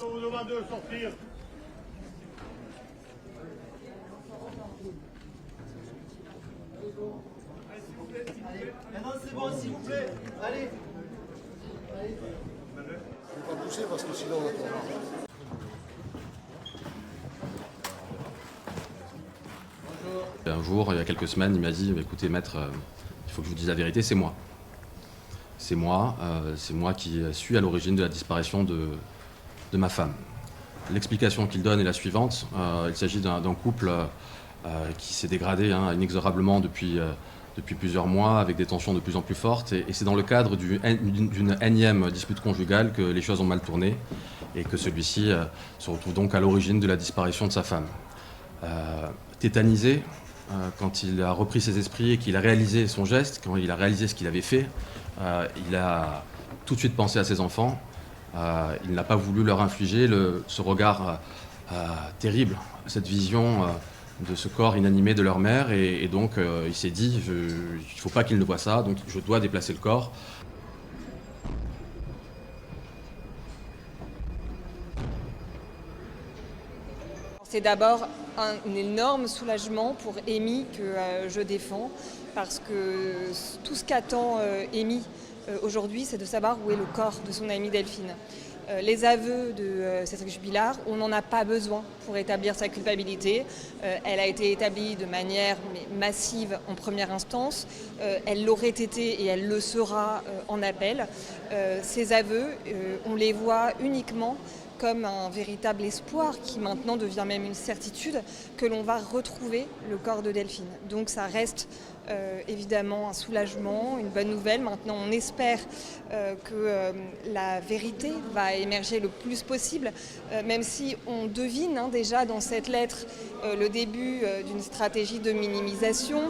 on vous demande de sortir. Allez, s'il vous plaît, s'il vous plaît. Maintenant c'est bon, s'il vous plaît. Allez. Je ne vais pas pousser parce que sinon on va tomber. Un jour, il y a quelques semaines, il m'a dit écoutez maître, il faut que je vous dise la vérité, c'est moi. C'est moi qui suis à l'origine de la disparition de ma femme. L'explication qu'il donne est la suivante. Il s'agit d'un couple qui s'est dégradé inexorablement depuis plusieurs mois, avec des tensions de plus en plus fortes. Et c'est dans le cadre d'une énième dispute conjugale que les choses ont mal tourné et que celui-ci se retrouve donc à l'origine de la disparition de sa femme. Tétanisé, quand il a repris ses esprits et qu'il a réalisé son geste, quand il a réalisé ce qu'il avait fait, il a tout de suite pensé à ses enfants. Il n'a pas voulu leur infliger ce regard terrible, cette vision de ce corps inanimé de leur mère. Et donc il s'est dit, il ne faut pas qu'ils ne voient ça, donc je dois déplacer le corps. C'est d'abord un énorme soulagement pour Amy que je défends, parce que tout ce qu'attend Amy aujourd'hui, c'est de savoir où est le corps de son amie Delphine. Les aveux de Cédric Jubilard, on n'en a pas besoin pour établir sa culpabilité. Elle a été établie de manière massive en première instance. Elle l'aurait été et elle le sera en appel. Ces aveux, on les voit uniquement comme un véritable espoir qui maintenant devient même une certitude que l'on va retrouver le corps de Delphine. Donc ça reste évidemment un soulagement, une bonne nouvelle. Maintenant on espère que la vérité va émerger le plus possible, même si on devine déjà dans cette lettre le début d'une stratégie de minimisation.